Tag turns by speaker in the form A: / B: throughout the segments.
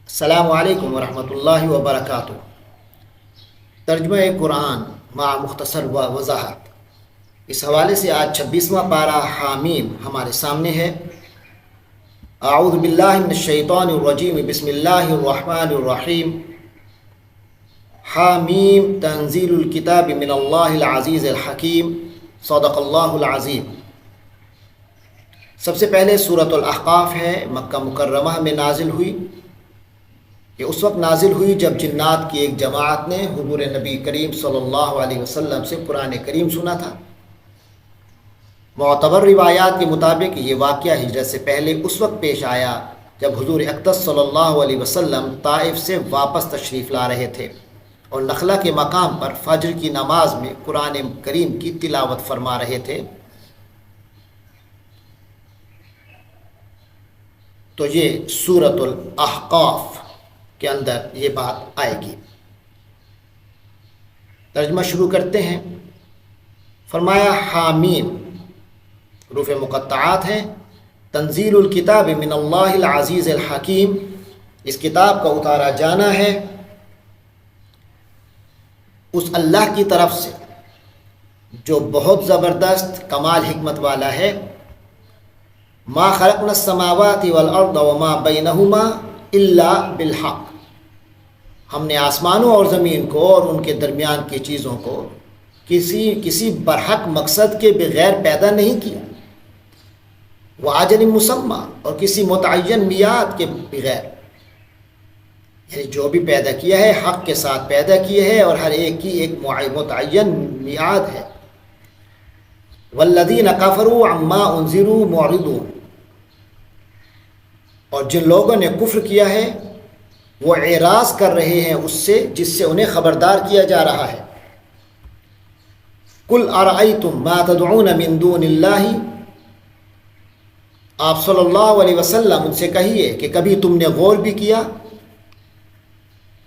A: السلام علیکم ورحمۃ اللہ وبرکاتہ۔ ترجمہ قرآن مع مختصر و وضاحت، اس حوالے سے آج 26واں پارہ حامیم ہمارے سامنے ہے۔ اعوذ باللہ من الشیطان الرجیم، بسم اللہ الرحمن الرحیم۔ حامیم تنزیل الکتاب من اللہ العزیز الحکیم، صدق اللہ العظیم۔ سب سے پہلے سورۃ الاحقاف ہے، مکہ مکرمہ میں نازل ہوئی۔ یہ اس وقت نازل ہوئی جب جنات کی ایک جماعت نے حضور نبی کریم صلی اللہ علیہ وسلم سے قرآن کریم سنا تھا۔ معتبر روایات کے مطابق یہ واقعہ ہجرت سے پہلے اس وقت پیش آیا جب حضور اقدس صلی اللہ علیہ وسلم طائف سے واپس تشریف لا رہے تھے اور نخلا کے مقام پر فجر کی نماز میں قرآن کریم کی تلاوت فرما رہے تھے۔ تو یہ سورۃ الاحقاف کے اندر یہ بات آئے گی۔ ترجمہ شروع کرتے ہیں۔ فرمایا حامیم حروف مقطعات ہیں۔ تنزیل الکتاب من اللہ العزیز الحکیم، اس کتاب کا اتارا جانا ہے اس اللہ کی طرف سے جو بہت زبردست کمال حکمت والا ہے۔ ما خلقنا السماوات والارض وما بینہما الا بالحق، ہم نے آسمانوں اور زمین کو اور ان کے درمیان کی چیزوں کو کسی برحق مقصد کے بغیر پیدا نہیں کیا، وَأَجَلٍ مُّسَمًّى، اور کسی متعین میعاد کے بغیر، یعنی جو بھی پیدا کیا ہے حق کے ساتھ پیدا کیا ہے اور ہر ایک کی ایک متعین میعاد ہے۔ وَالَّذِينَ كَفَرُوا عَمَّا أُنذِرُوا مُعْرِضُونَ، اور جن لوگوں نے کفر کیا ہے وہ اعراض کر رہے ہیں اس سے جس سے انہیں خبردار کیا جا رہا ہے۔ قُلْ أَرَأَيْتُمْ مَا تَدْعُونَ مِن دُونِ اللَّهِ، آپ صلی اللہ علیہ وسلم ان سے کہیے کہ کبھی تم نے غور بھی کیا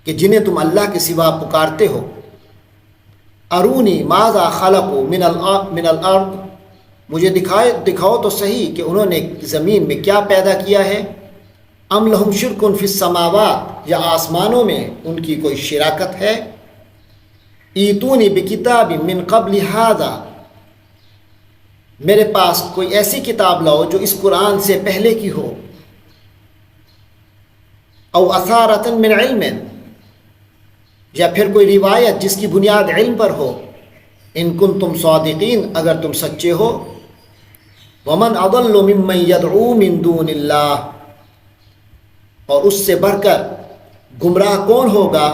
A: کہ جنہیں تم اللہ کے سوا پکارتے ہو؟ ارونی ماذا خلقوا من الارض، مجھے دکھاؤ تو صحیح کہ انہوں نے زمین میں کیا پیدا کیا ہے۔ ام لہم شرک فی السماوات، یا آسمانوں میں ان کی کوئی شراکت ہے۔ ایتونی بکتاب من قبل ھذا، میرے پاس کوئی ایسی کتاب لاؤ جو اس قرآن سے پہلے کی ہو۔ او اثارۃ من علم، یا پھر کوئی روایت جس کی بنیاد علم پر ہو۔ ان کنتم صادقین، اگر تم سچے ہو۔ ومن اضل ممن یدعو من دون اللہ، اور اس سے بڑھ کر گمراہ کون ہوگا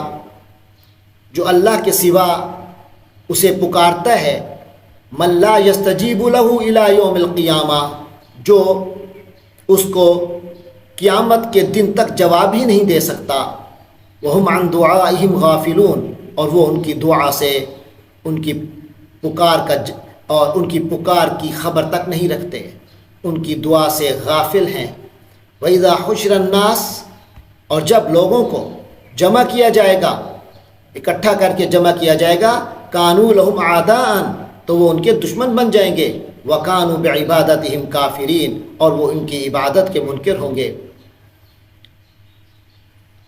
A: جو اللہ کے سوا اسے پکارتا ہے۔ من لا یستجیب لہ الی یوم القیامہ، جو اس کو قیامت کے دن تک جواب ہی نہیں دے سکتا۔ وہم عن دعائہم غافلون، اور وہ ان کی دعا سے ان کی پکار کی خبر تک نہیں رکھتے، ان کی دعا سے غافل ہیں۔ وَإِذَا حُشِرَ النَّاسِ، اور جب لوگوں کو جمع کیا جائے گا، اکٹھا کر کے جمع کیا جائے گا، كَانُوا لَهُمْ أَعْدَاءً، تو وہ ان کے دشمن بن جائیں گے۔ وَكَانُوا بِعِبَادَتِهِمْ كَافِرِينَ، اور وہ ان کی عبادت کے منکر ہوں گے۔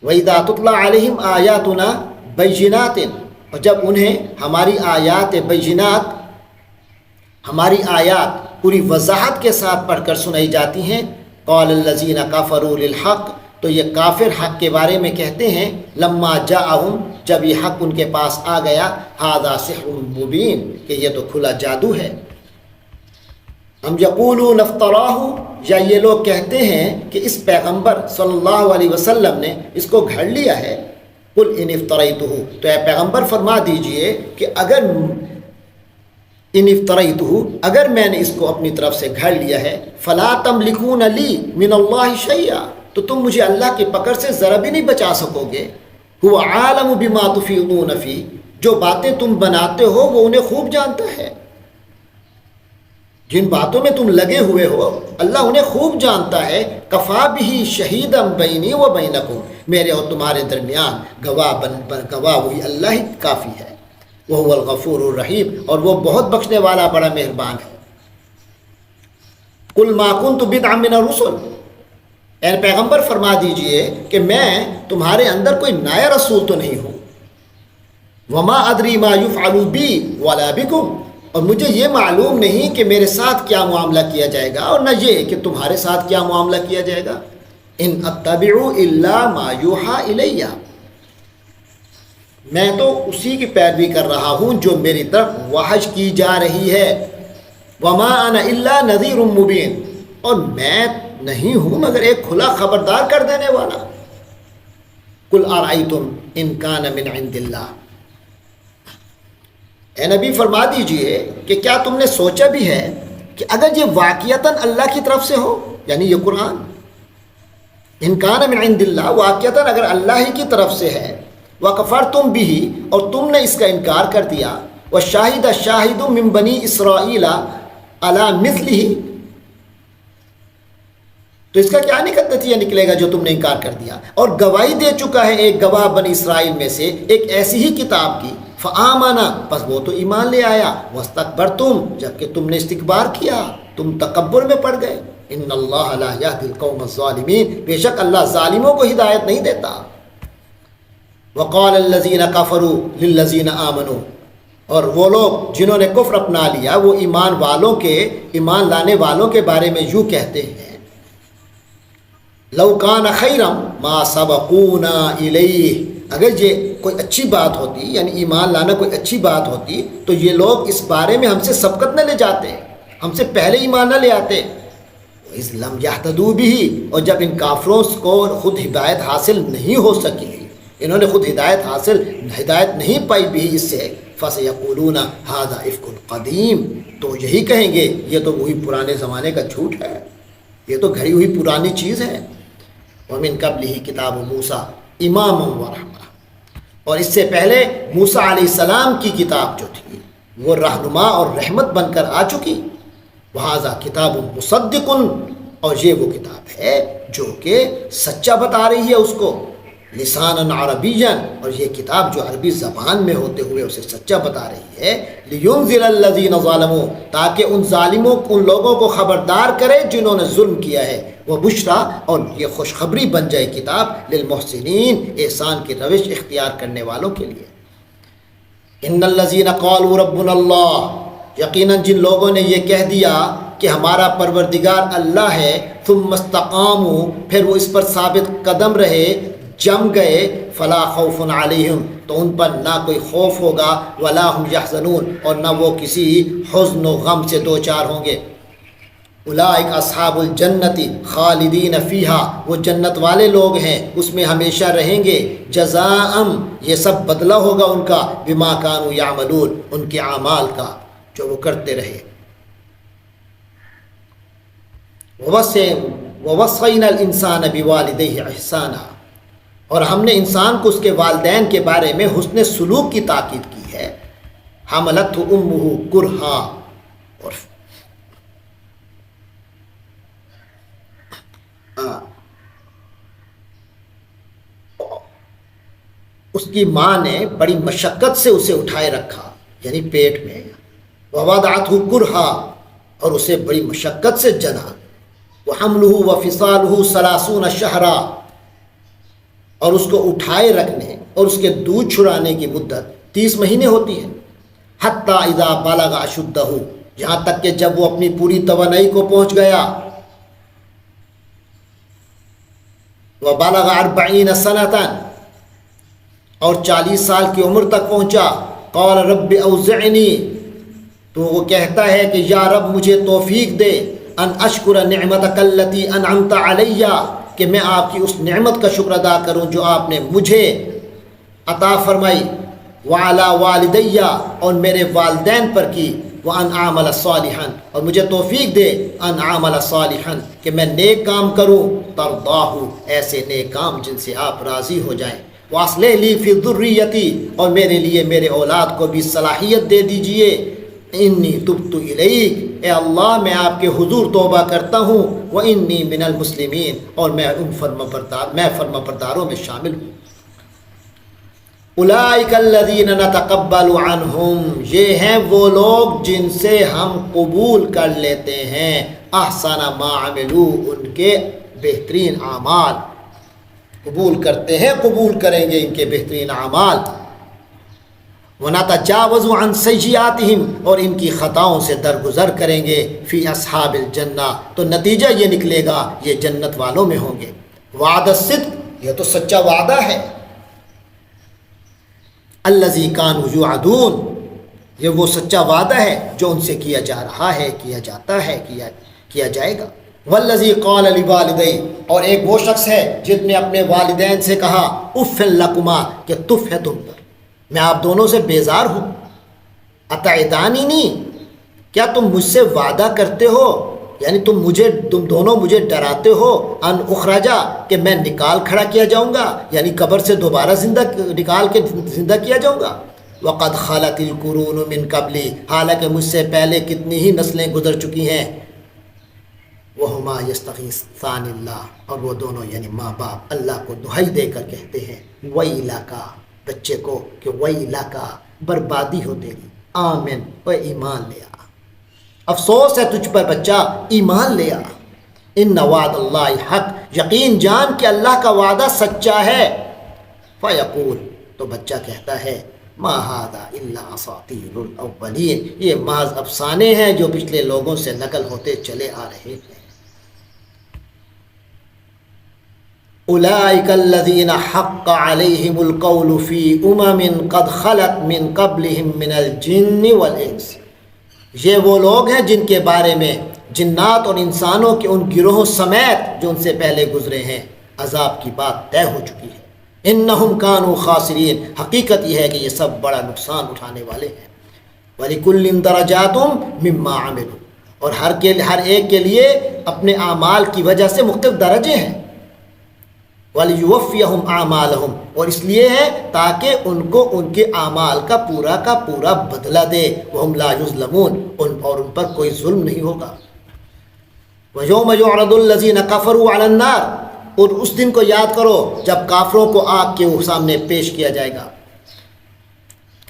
A: وَإِذَا تُتْلَى عَلَيْهِمْ آيَاتُنَا بَيِّنَاتٍ، اور جب انہیں ہماری آیات بینات، ہماری آیات پوری وضاحت کے ساتھ پڑھ کر سنائی جاتی ہیں، قال الذین کفروا للحق، تو یہ کافر حق کے بارے میں کہتے ہیں، لما جاءہم، جب یہ حق ان کے پاس آ گیا، ھذا سحر مبین، کہ یہ تو کھلا جادو ہے۔ ہم یقولون افتراہ، یا یہ لوگ کہتے ہیں کہ اس پیغمبر صلی اللہ علیہ وسلم نے اس کو گھڑ لیا ہے۔ قل ان افتریتہ، تو اے پیغمبر فرما دیجئے کہ اگر میں نے اس کو اپنی طرف سے گھڑ لیا ہے، فلا تملکون لی من اللہ شیئا، تو تم مجھے اللہ کی پکڑ سے ذرا بھی نہیں بچا سکو گے۔ هو عالم بما تفیضون فی، جو باتیں تم بناتے ہو وہ انہیں خوب جانتا ہے۔ جن باتوں میں تم لگے ہوئے ہو اللہ انہیں خوب جانتا ہے۔ کفا بہ شہیدا بینی و بینکم، میرے اور تمہارے درمیان گواہ وہی اللہ ہی کافی ہے۔ وہو الغفور الرحیم، اور وہ بہت بخشنے والا بڑا مہربان ہے۔ قل ما کنت بدعا من الرسل، اے پیغمبر فرما دیجئے کہ میں تمہارے اندر کوئی نیا رسول تو نہیں ہوں. وما ادری ما یفعل بی ولا بکم، اور مجھے یہ معلوم نہیں کہ میرے ساتھ کیا معاملہ کیا جائے گا اور نہ یہ کہ تمہارے ساتھ کیا معاملہ کیا جائے گا. ان اتبع الا ما یوحى الی، میں تو اسی کی پیروی کر رہا ہوں جو میری طرف وحی کی جا رہی ہے. وما انا الا نذیر مبین، اور میں نہیں ہوں مگر ایک کھلا خبردار کر دینے والا. قل ارأیتم ان کان من عند اللہ، اے نبی فرما دیجئے کہ کیا تم نے سوچا بھی ہے کہ اگر یہ واقعتاً اللہ کی طرف سے ہو، یعنی یہ قرآن، ان کان من عند اللہ، واقعتاً اگر اللہ ہی کی طرف سے ہے، وکفرتم بہ، اور تم نے اس کا انکار کر دیا، وشاہد شاہد من بنی اسرائیل علی مثلہ، تو اس کا کیا نتیجہ نکلے گا جو تم نے انکار کر دیا. اور گواہی دے چکا ہے ایک گواہ بنی اسرائیل میں سے ایک ایسی ہی کتاب کی، فآمنا، پس وہ تو ایمان لے آیا، واستکبرتم، جبکہ تم نے استکبار کیا، تم تکبر میں پڑ گئے. ان اللہ لا یہدی القوم الظالمین، بے شک اللہ ظالموں کو ہدایت نہیں دیتا. وقال الذین کفروا للذین آمنوا، اور وہ لوگ جنہوں نے کفر اپنا لیا وہ ایمان لانے والوں کے بارے میں یوں کہتے ہیں، لو کان خیرا ما سبقونا الیہ، اگر یہ کوئی اچھی بات ہوتی، یعنی ایمان لانا کوئی اچھی بات ہوتی، تو یہ لوگ اس بارے میں ہم سے سبقت نہ لے جاتے، ہم سے پہلے ایمان نہ لے آتے. اذ لم یہتدوا بہ، اور جب ان کافروں کو خود ہدایت حاصل نہیں ہو سکی، انہوں نے خود ہدایت نہیں پائی بھی اس سے، فسیقولون ھذا افک قدیم، تو یہی کہیں گے یہ تو وہی پرانے زمانے کا جھوٹ ہے، یہ تو گھڑی ہوئی پرانی چیز ہے. ومن قبلہ کتاب موسیٰ اماما ورحمہ، اور اس سے پہلے موسیٰ علیہ السلام کی کتاب جو تھی وہ رہنما اور رحمت بن کر آ چکی. وہذا کتاب مصدق، اور یہ وہ کتاب ہے جو کہ سچا بتا رہی ہے اس کو، لسانا عربیا، اور یہ کتاب جو عربی زبان میں ہوتے ہوئے اسے سچا بتا رہی ہے، لینذر الذین ظلموا، تاکہ ان لوگوں کو خبردار کرے جنہوں نے ظلم کیا ہے، وہ بشرا، اور یہ خوشخبری بن جائے کتاب، للمحسنین، احسان کی روش اختیار کرنے والوں کے لیے. ان الذین قالوا ربنا اللہ، یقیناً جن لوگوں نے یہ کہہ دیا کہ ہمارا پروردگار اللہ ہے، ثم استقاموا، پھر وہ اس پر ثابت قدم رہے، جم گئے، فلا خوف علیہم، تو ان پر نہ کوئی خوف ہوگا، ولا هم یحزنون، اور نہ وہ کسی حزن و غم سے دوچار ہوں گے. اولئک اصحاب الجنت خالدین فیہا، وہ جنت والے لوگ ہیں، اس میں ہمیشہ رہیں گے. جزاء، یہ سب بدلہ ہوگا ان کا، بما کانوا یعملون، ان کے اعمال کا جو وہ کرتے رہے. ووصینا الانسان بوالدیہ احسانا، اور ہم نے انسان کو اس کے والدین کے بارے میں حسن سلوک کی تاکید کی ہے. حملتہ امہ کرہا، اور اس کی ماں نے بڑی مشقت سے اسے اٹھائے رکھا، یعنی پیٹ میں. ووضعتہ کرہا، اور اسے بڑی مشقت سے جنا. وحملہ وفصالہ 30 شہرا، اور اس کو اٹھائے رکھنے اور اس کے دودھ چھڑانے کی مدت 30 مہینے ہوتی ہے. حتی اذا بلغ اشدہ، یہاں تک کہ جب وہ اپنی پوری توانائی کو پہنچ گیا. وبلغ 40 سنة، اور 40 سال کی عمر تک پہنچا. قال رب اوزعنی، تو وہ کہتا ہے کہ یا رب مجھے توفیق دے، ان اشکر نعمتک التی انعمت علی، کہ میں آپ کی اس نعمت کا شکر ادا کروں جو آپ نے مجھے عطا فرمائی، وعلی والدی، اور میرے والدین پر کی، وان اعمل صالحا، اور مجھے توفیق دے، ان اعمل صالحا، کہ میں نیک کام کروں، ترضاہ، ایسے نیک کام جن سے آپ راضی ہو جائیں. واصلح لی فی ذریتی، اور میرے لیے میرے اولاد کو بھی صلاحیت دے دیجئے. انی تبت الیک، اے اللہ میں آپ کے حضور توبہ کرتا ہوں. وانی من المسلمین، اور میں فرما برداروں میں شامل ہوں. اولئک الذین نتقبل عنہم، یہ ہیں وہ لوگ جن سے ہم قبول کر لیتے ہیں، احسن ما عملو، ان کے بہترین اعمال قبول کرتے ہیں، قبول کریں گے ان کے بہترین اعمال۔ وَنَتَجَاوَزُ عَنْ سَيِّئَاتِهِمْ، اور ان کی خطاؤں سے درگزر کریں گے، فی اصحاب الجنہ، تو نتیجہ یہ نکلے گا یہ جنت والوں میں ہوں گے۔ وعد الصدق، یہ تو سچا وعدہ ہے۔ الذی کانوا یوعدون، یہ وہ سچا وعدہ ہے جو ان سے کیا جا رہا ہے، کیا جاتا ہے، کیا جائے گا۔ والذی قال لوالدیہ، اور ایک وہ شخص ہے جس نے اپنے والدین سے کہا اف لکما، کہ تف ہے تم پر، میں آپ دونوں سے بیزار ہوں۔ اتعدانی، کیا تم مجھ سے وعدہ کرتے ہو، یعنی تم دونوں مجھے ڈراتے ہو، ان اخرجا، کہ میں نکال کھڑا کیا جاؤں گا، یعنی قبر سے دوبارہ نکال کے زندہ کیا جاؤں گا۔ وقد خلت القرون من قبلی، حالانکہ مجھ سے پہلے کتنی ہی نسلیں گزر چکی ہیں۔ وہما یستغیثان اللہ، اور وہ دونوں یعنی ماں باپ اللہ کو دہائی دے کر کہتے ہیں ویلکا، بچے کو، کہ ویلکا، بربادی ہو تیری، آمن، و ایمان لے آ، افسوس ہے تجھ پر بچہ، ایمان لے آ۔ ان وعد اللہ حق، یقین جان کہ اللہ کا وعدہ سچا ہے۔ فیقول، تو بچہ کہتا ہے ما ھذا الا اساطیر الاولین، یہ محض افسانے ہیں جو پچھلے لوگوں سے نقل ہوتے چلے آ رہے ہیں۔ اولئک الذین حق علیہم القول فی قد خلت من قبلہم من الجن والانس، یہ وہ لوگ ہیں جن کے بارے میں جنات اور انسانوں کے ان گروہوں سمیت جو ان سے پہلے گزرے ہیں عذاب کی بات طے ہو چکی ہے۔ انہم کانوا خاسرین، حقیقت یہ ہے کہ یہ سب بڑا نقصان اٹھانے والے ہیں۔ وَلِكُلٍّ دَرَجَاتٌ مِّمَّا عَمِلُوا، اور ہر ایک کے لیے اپنے اعمال کی وجہ سے مختلف درجے ہیں۔ وَلِيُوَفِّيَهُمْ أَعْمَالَهُمْ، اور اس لیے ہے تاکہ ان کو ان کے اعمال کا پورا بدلہ دے۔ وَهُمْ لَا يُظْلَمُونَ، اور ان پر کوئی ظلم نہیں ہوگا۔ وَيَوْمَ يُعْرَضُ الَّذِينَ كَفَرُوا عَلَى النَّارِ، اور اس دن کو یاد کرو جب کافروں کو آگ کے سامنے پیش کیا جائے گا۔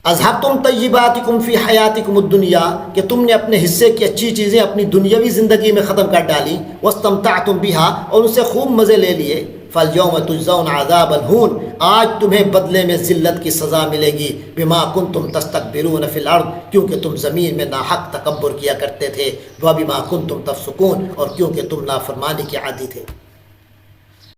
A: اذھبتم طیباتکم فی حیاتکم الدنیا، کہ تم نے اپنے حصے کی اچھی چیزیں اپنی دنیاوی زندگی میں ختم کر ڈالی، واستمتعتم بہا، اور ان سے خوب مزے لے لیے۔ فالیوم تجزون عذاب الہون، آج تمہیں بدلے میں ذلت کی سزا ملے گی، بما کنتم تستکبرون فی الارض، کیونکہ تم زمین میں ناحق تکبر کیا کرتے تھے، وبما کنتم تفسقون، اور کیونکہ تم نافرمانی کے عادی تھے۔